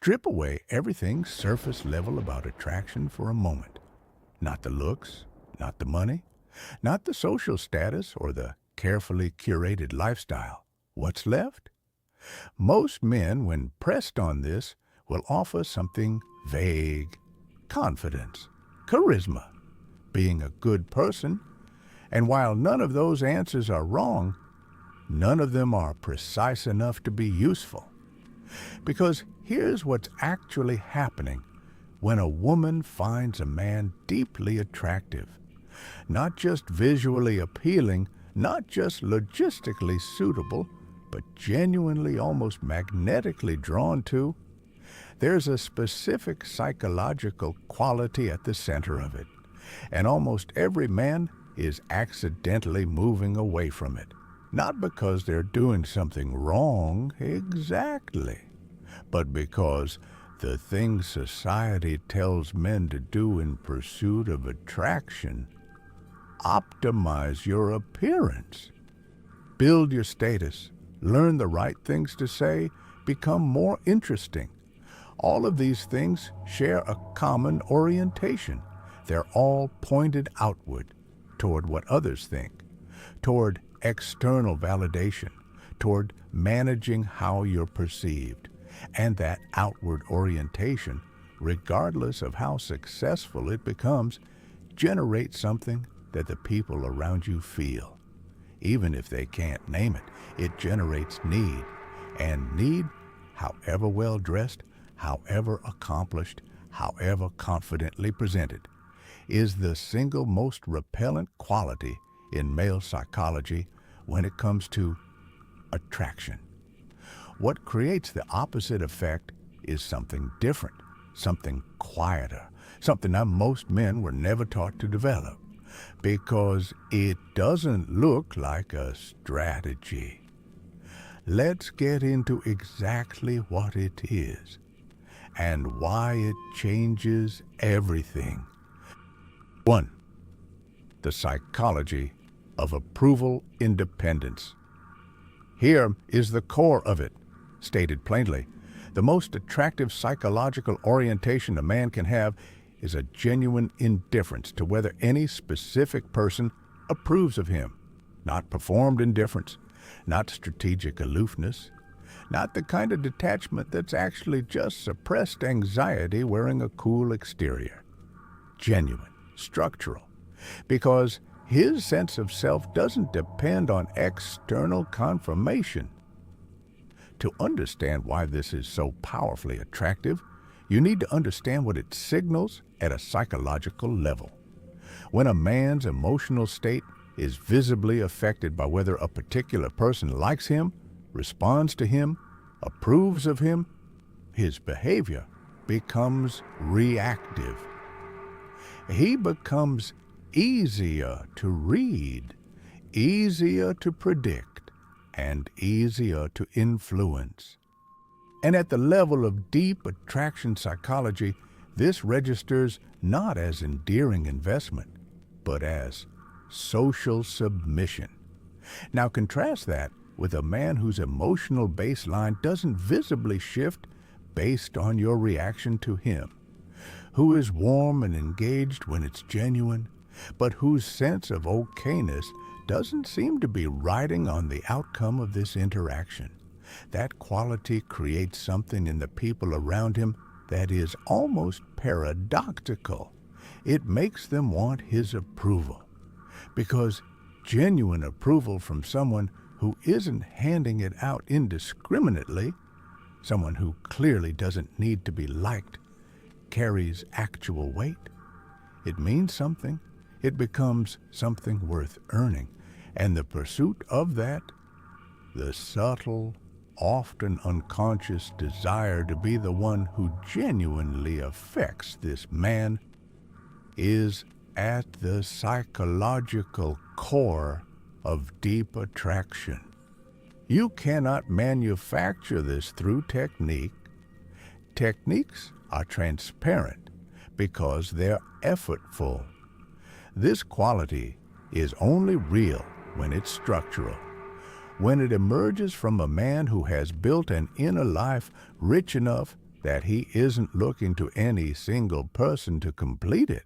Strip away everything surface level about attraction for a moment. Not the looks, not the money, not the social status or the carefully curated lifestyle. What's left? Most men, when pressed on this, will offer something vague: confidence, charisma, being a good person. And while none of those answers are wrong, none of them are precise enough to be useful. Because here's what's actually happening when a woman finds a man deeply attractive. Not just visually appealing, not just logistically suitable, but genuinely, almost magnetically drawn to. There's a specific psychological quality at the center of it, and almost every man is accidentally moving away from it. Not because they're doing something wrong exactly, but because the things society tells men to do in pursuit of attraction: optimize your appearance, build your status, learn the right things to say, become more interesting. All of these things share a common orientation. They're all pointed outward, toward what others think, toward external validation, toward managing how you're perceived. And that outward orientation, regardless of how successful it becomes, generates something that the people around you feel. Even if they can't name it, it generates need. And need, however well dressed, however accomplished, however confidently presented, is the single most repellent quality in male psychology when it comes to attraction. What creates the opposite effect is something different, something quieter, something that most men were never taught to develop, because it doesn't look like a strategy. Let's get into exactly what it is and why it changes everything. 1. The psychology of approval independence. Here is the core of it. Stated plainly, the most attractive psychological orientation a man can have is a genuine indifference to whether any specific person approves of him. Not performed indifference, not strategic aloofness, not the kind of detachment that's actually just suppressed anxiety wearing a cool exterior. Genuine, structural, because his sense of self doesn't depend on external confirmation. To understand why this is so powerfully attractive, you need to understand what it signals at a psychological level. When a man's emotional state is visibly affected by whether a particular person likes him, responds to him, approves of him, his behavior becomes reactive. He becomes easier to read, easier to predict, and easier to influence. And at the level of deep attraction psychology, this registers not as endearing investment, but as social submission. Now contrast that with a man whose emotional baseline doesn't visibly shift based on your reaction to him, who is warm and engaged when it's genuine, but whose sense of okayness doesn't seem to be riding on the outcome of this interaction. That quality creates something in the people around him that is almost paradoxical. It makes them want his approval, because genuine approval from someone who isn't handing it out indiscriminately, someone who clearly doesn't need to be liked, carries actual weight. It means something. It becomes something worth earning. And the pursuit of that, the subtle, often unconscious desire to be the one who genuinely affects this man, is at the psychological core of deep attraction. You cannot manufacture this through technique. Techniques are transparent because they're effortful. This quality is only real when it's structural, when it emerges from a man who has built an inner life rich enough that he isn't looking to any single person to complete it.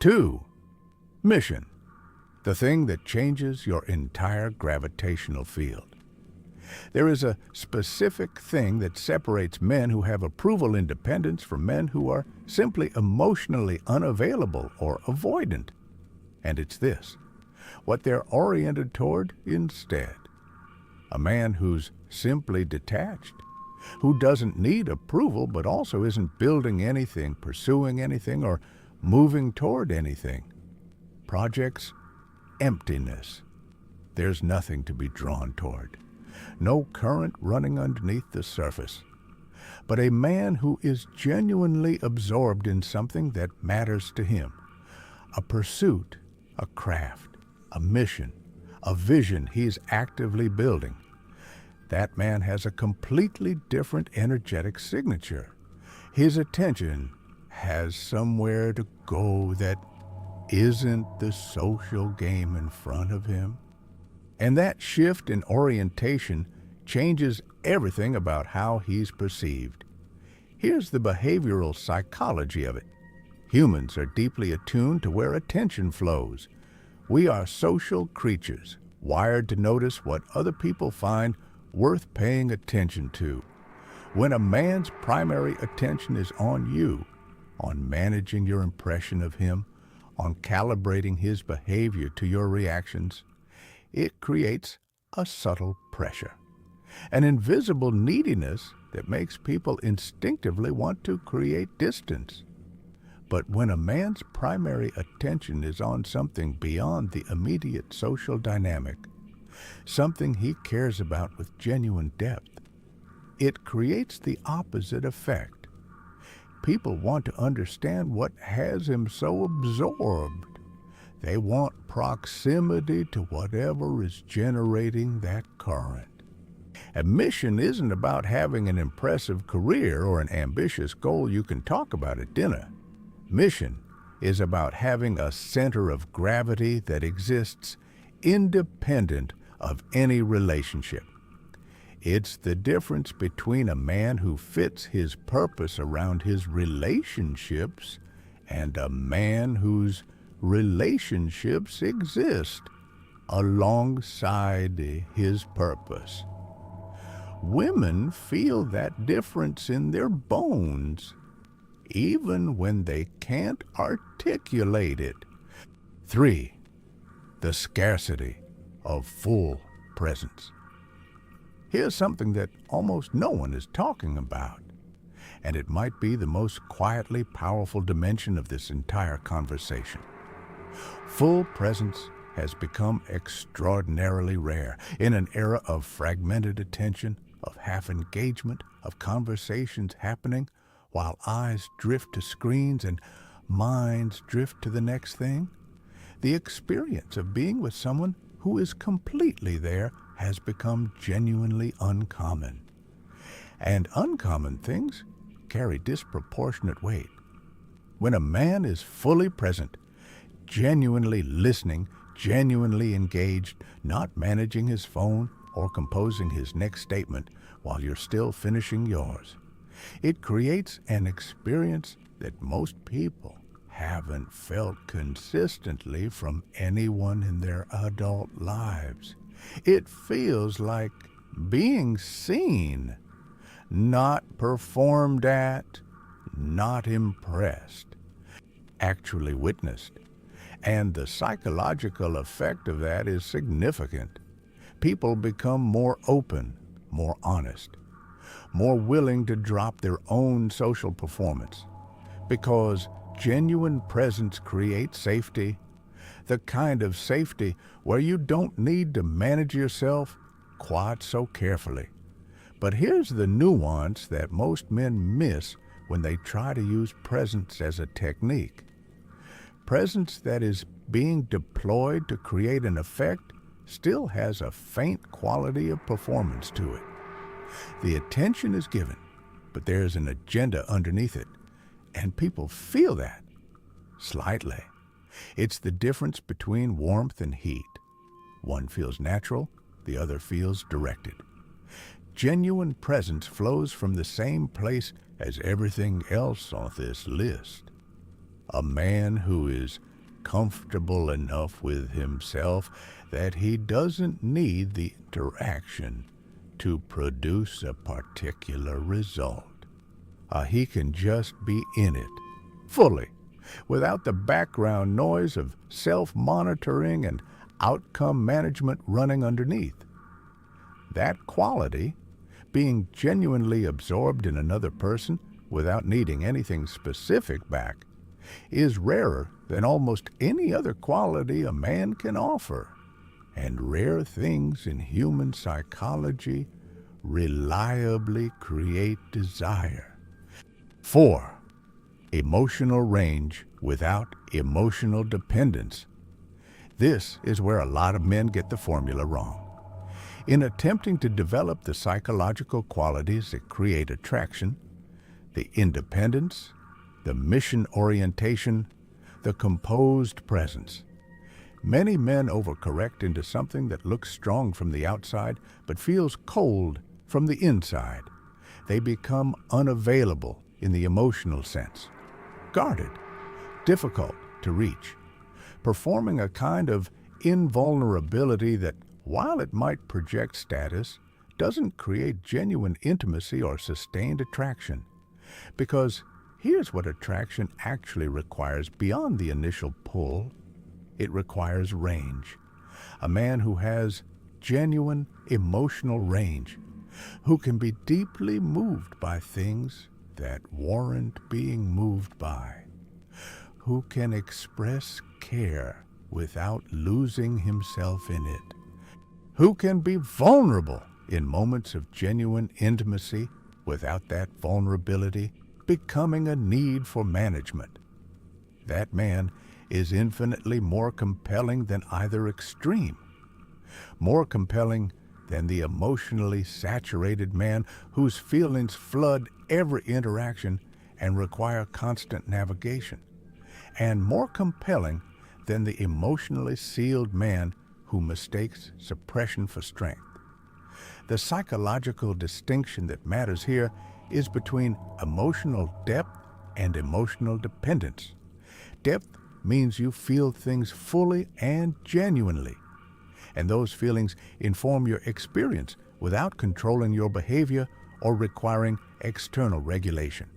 2. Mission, the thing that changes your entire gravitational field. There is a specific thing that separates men who have approval independence from men who are simply emotionally unavailable or avoidant. And it's this: what they're oriented toward instead. A man who's simply detached, who doesn't need approval but also isn't building anything, pursuing anything, or moving toward anything, projects emptiness. There's nothing to be drawn toward, no current running underneath the surface. But a man who is genuinely absorbed in something that matters to him, a pursuit, a craft, a mission, a vision he's actively building, that man has a completely different energetic signature. His attention has somewhere to go that isn't the social game in front of him. And that shift in orientation changes everything about how he's perceived. Here's the behavioral psychology of it. Humans are deeply attuned to where attention flows. We are social creatures, wired to notice what other people find worth paying attention to. When a man's primary attention is on you, on managing your impression of him, on calibrating his behavior to your reactions, it creates a subtle pressure, an invisible neediness that makes people instinctively want to create distance. But when a man's primary attention is on something beyond the immediate social dynamic, something he cares about with genuine depth, it creates the opposite effect. People want to understand what has him so absorbed. They want proximity to whatever is generating that current. A mission isn't about having an impressive career or an ambitious goal you can talk about at dinner. Mission is about having a center of gravity that exists independent of any relationship. It's the difference between a man who fits his purpose around his relationships and a man whose relationships exist alongside his purpose. Women feel that difference in their bones, even when they can't articulate it. 3. The scarcity of full presence. Here's something that almost no one is talking about, and it might be the most quietly powerful dimension of this entire conversation. Full presence has become extraordinarily rare in an era of fragmented attention, of half engagement, of conversations happening while eyes drift to screens and minds drift to the next thing. The experience of being with someone who is completely there has become genuinely uncommon. And uncommon things carry disproportionate weight. When a man is fully present, genuinely listening, genuinely engaged, not managing his phone or composing his next statement while you're still finishing yours, it creates an experience that most people haven't felt consistently from anyone in their adult lives. It feels like being seen, not performed at, not impressed, actually witnessed. And the psychological effect of that is significant. People become more open, more honest, more willing to drop their own social performance, because genuine presence creates safety, the kind of safety where you don't need to manage yourself quite so carefully. But here's the nuance that most men miss when they try to use presence as a technique. Presence that is being deployed to create an effect still has a faint quality of performance to it. The attention is given, but there's an agenda underneath it, and people feel that, slightly. It's the difference between warmth and heat. One feels natural, the other feels directed. Genuine presence flows from the same place as everything else on this list. A man who is comfortable enough with himself that he doesn't need the interaction to produce a particular result. He can just be in it, fully, without the background noise of self-monitoring and outcome management running underneath. That quality, being genuinely absorbed in another person without needing anything specific back, is rarer than almost any other quality a man can offer. And rare things in human psychology reliably create desire. 4. Emotional range without emotional dependence. This is where a lot of men get the formula wrong. In attempting to develop the psychological qualities that create attraction, the independence, the mission orientation, the composed presence, many men overcorrect into something that looks strong from the outside but feels cold from the inside. They become unavailable in the emotional sense, guarded, difficult to reach, performing a kind of invulnerability that, while it might project status, doesn't create genuine intimacy or sustained attraction. Because here's what attraction actually requires beyond the initial pull. It requires range. A man who has genuine emotional range, who can be deeply moved by things that warrant being moved by, who can express care without losing himself in it, who can be vulnerable in moments of genuine intimacy without that vulnerability becoming a need for management. That man is infinitely more compelling than either extreme, more compelling than the emotionally saturated man whose feelings flood every interaction and require constant navigation, and more compelling than the emotionally sealed man who mistakes suppression for strength. The psychological distinction that matters here is between emotional depth and emotional dependence. Depth means you feel things fully and genuinely, and those feelings inform your experience without controlling your behavior or requiring external regulation.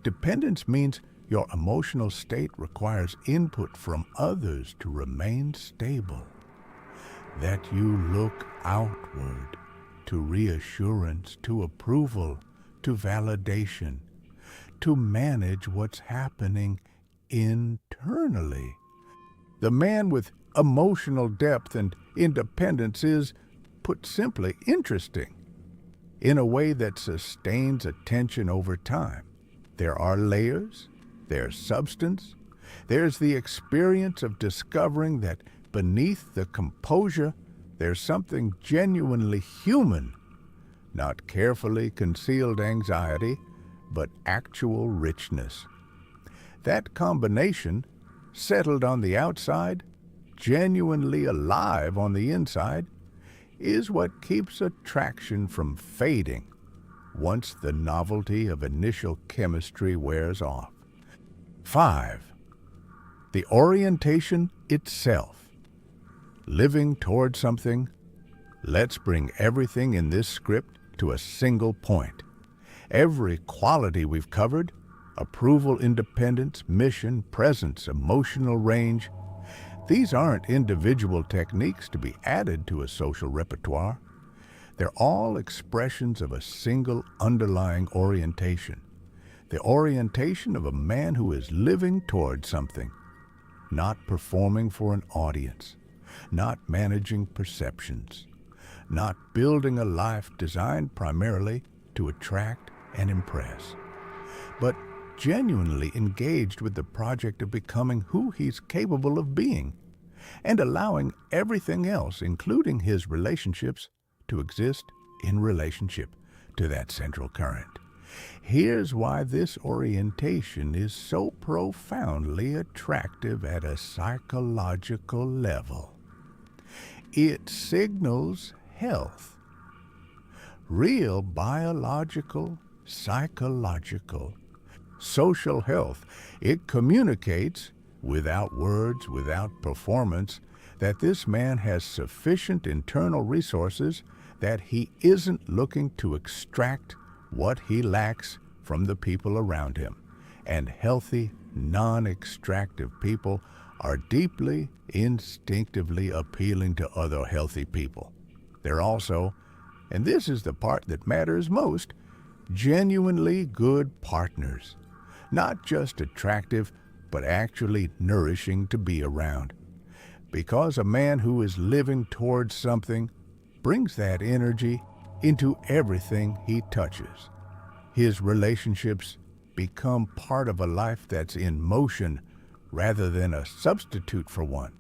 Dependence means your emotional state requires input from others to remain stable, that you look outward to reassurance, to approval, to validation, to manage what's happening internally. The man with emotional depth and independence is, put simply, interesting in a way that sustains attention over time. There are layers, there's substance, there's the experience of discovering that beneath the composure there's something genuinely human, not carefully concealed anxiety, but actual richness. That combination, settled on the outside, genuinely alive on the inside, is what keeps attraction from fading once the novelty of initial chemistry wears off. 5. The orientation itself. Living toward something, let's bring everything in this script to a single point. Every quality we've covered, approval, independence, mission, presence, emotional range, these aren't individual techniques to be added to a social repertoire. They're all expressions of a single underlying orientation, the orientation of a man who is living toward something, not performing for an audience, not managing perceptions, not building a life designed primarily to attract and impress, but genuinely engaged with the project of becoming who he's capable of being, and allowing everything else, including his relationships, to exist in relationship to that central current. Here's why this orientation is so profoundly attractive at a psychological level. It signals health, real biological, psychological, social health. It communicates, without words, without performance, that this man has sufficient internal resources, that he isn't looking to extract what he lacks from the people around him. And healthy, non-extractive people are deeply, instinctively appealing to other healthy people. They're also, and this is the part that matters most, genuinely good partners. Not just attractive, but actually nourishing to be around. Because a man who is living towards something brings that energy into everything he touches. His relationships become part of a life that's in motion rather than a substitute for one.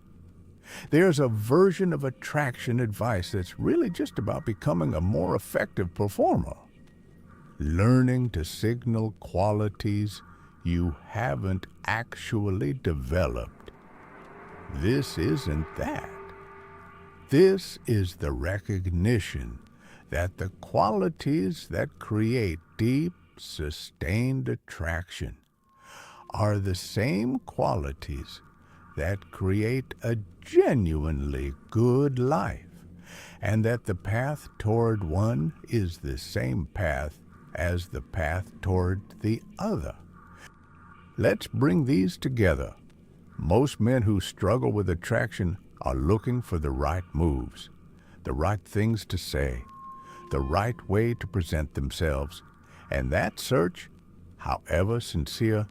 There's a version of attraction advice that's really just about becoming a more effective performer. Learning to signal qualities you haven't actually developed. This isn't that. This is the recognition that the qualities that create deep, sustained attraction are the same qualities that create a genuinely good life, and that the path toward one is the same path as the path toward the other. Let's bring these together. Most men who struggle with attraction are looking for the right moves, the right things to say, the right way to present themselves, and that search, however sincere,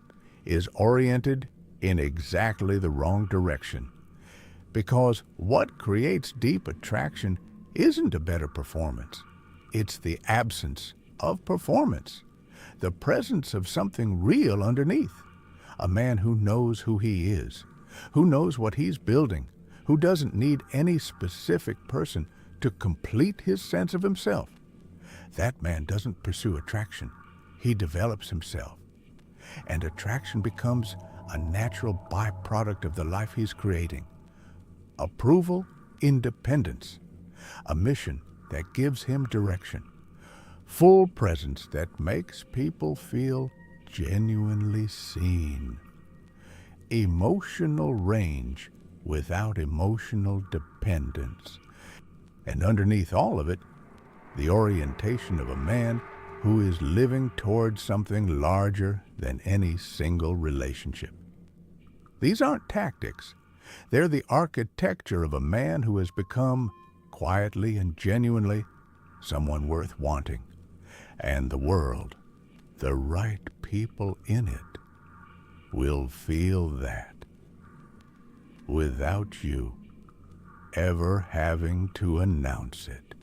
is oriented in exactly the wrong direction. Because what creates deep attraction isn't a better performance. It's the absence of performance, the presence of something real underneath. A man who knows who he is, who knows what he's building, who doesn't need any specific person to complete his sense of himself. That man doesn't pursue attraction. He develops himself. And attraction becomes a natural byproduct of the life he's creating. Approval, independence, a mission that gives him direction, full presence that makes people feel genuinely seen, emotional range without emotional dependence, and underneath all of it, the orientation of a man who is living towards something larger than any single relationship. These aren't tactics. They're the architecture of a man who has become, quietly and genuinely, someone worth wanting. And the world, the right people in it, will feel that without you ever having to announce it.